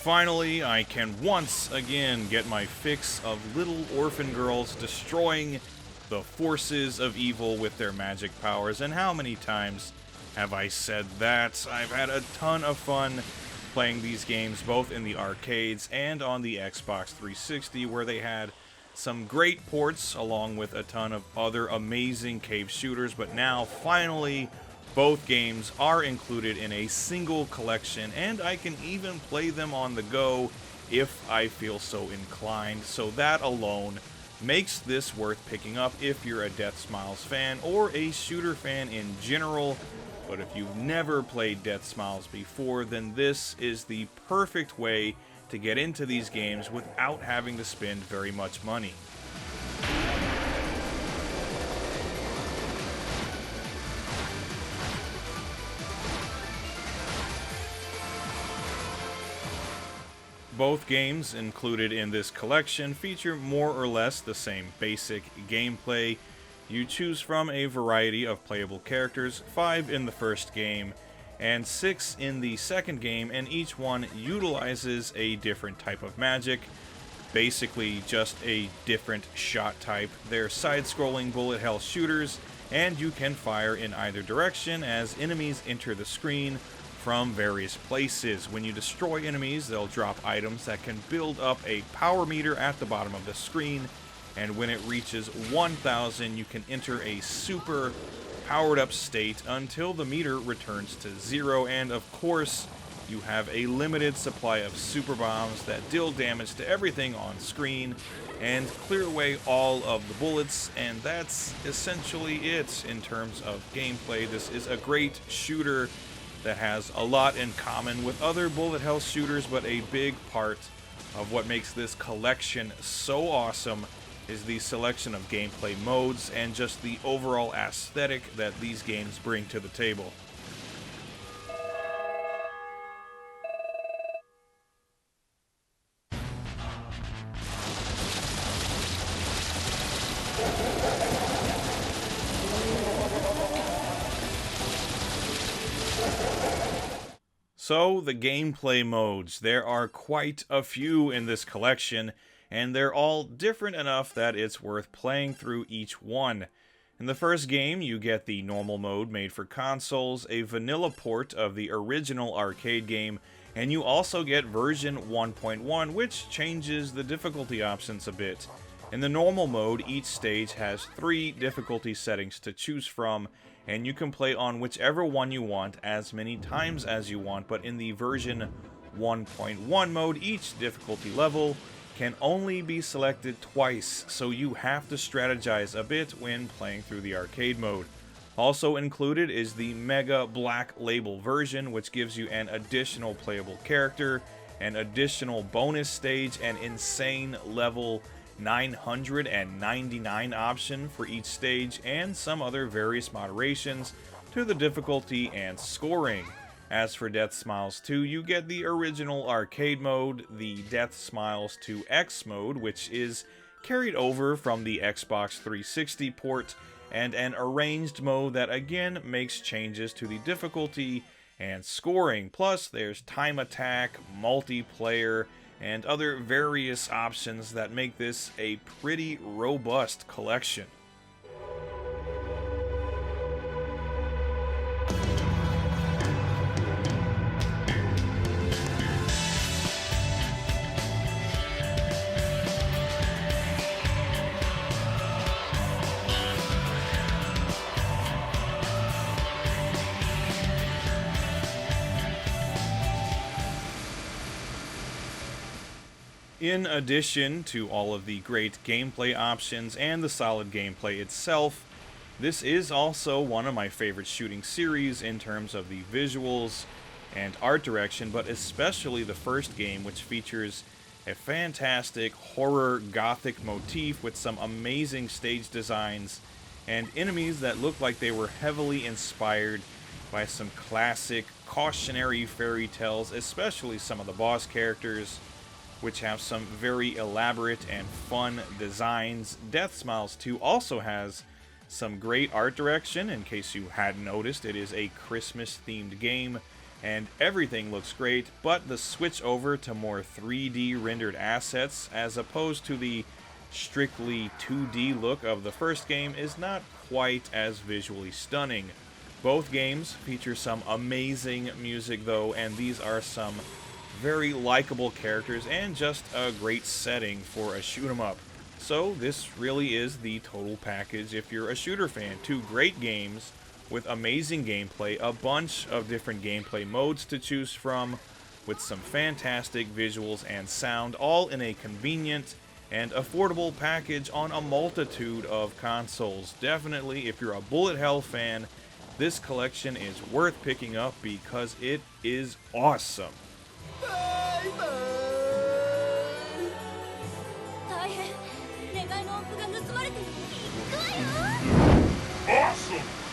Finally, I can once again get my fix of little orphan girls destroying the forces of evil with their magic powers. And how many times have I said that? I've had a ton of fun playing these games, both in the arcades and on the Xbox 360, where they had some great ports along with a ton of other amazing cave shooters. But now, finally, both games are included in a single collection, and I can even play them on the go if I feel so inclined. So that alone makes this worth picking up if you're a Deathsmiles fan or a shooter fan in general. But if you've never played Deathsmiles before, then this is the perfect way to get into these games without having to spend very much money. Both games included in this collection feature more or less the same basic gameplay. You choose from a variety of playable characters, 5 in the first game and 6 in the second game, and each one utilizes a different type of magic, basically just a different shot type. They're side-scrolling bullet hell shooters, and you can fire in either direction as enemies enter the screen from various places. When you destroy enemies, they'll drop items that can build up a power meter at the bottom of the screen, and when it reaches 1000, you can enter a super powered up state until the meter returns to 0, and of course, you have a limited supply of super bombs that deal damage to everything on screen and clear away all of the bullets, and that's essentially it in terms of gameplay. This is a great shooter that has a lot in common with other bullet hell shooters, but a big part of what makes this collection so awesome is the selection of gameplay modes and just the overall aesthetic that these games bring to the table. So, the gameplay modes. There are quite a few in this collection, and they're all different enough that it's worth playing through each one. In the first game, you get the normal mode made for consoles, a vanilla port of the original arcade game, and you also get version 1.1, which changes the difficulty options a bit. In the normal mode, each stage has 3 difficulty settings to choose from, and you can play on whichever one you want as many times as you want, but in the version 1.1 mode, each difficulty level can only be selected twice, so you have to strategize a bit when playing through the arcade mode. Also included is the Mega Black Label version, which gives you an additional playable character, an additional bonus stage, an insane level 999 option for each stage, and some other various moderations to the difficulty and scoring. As for Deathsmiles 2, you get the original arcade mode, the Deathsmiles 2X mode, which is carried over from the Xbox 360 port, and an arranged mode that again makes changes to the difficulty and scoring. Plus, there's time attack, multiplayer, and other various options that make this a pretty robust collection. In addition to all of the great gameplay options and the solid gameplay itself, this is also one of my favorite shooting series in terms of the visuals and art direction, but especially the first game, which features a fantastic horror gothic motif with some amazing stage designs and enemies that look like they were heavily inspired by some classic cautionary fairy tales, especially some of the boss characters, which have some very elaborate and fun designs. Deathsmiles 2 also has some great art direction. In case you hadn't noticed, it is a Christmas-themed game and everything looks great, but the switch over to more 3D rendered assets as opposed to the strictly 2D look of the first game is not quite as visually stunning. Both games feature some amazing music though, and these are some very likable characters and just a great setting for a shoot 'em up. So this really is the total package if you're a shooter fan. Two great games with amazing gameplay, a bunch of different gameplay modes to choose from, with some fantastic visuals and sound, all in a convenient and affordable package on a multitude of consoles. Definitely, if you're a bullet hell fan, this collection is worth picking up because it is awesome. Awesome!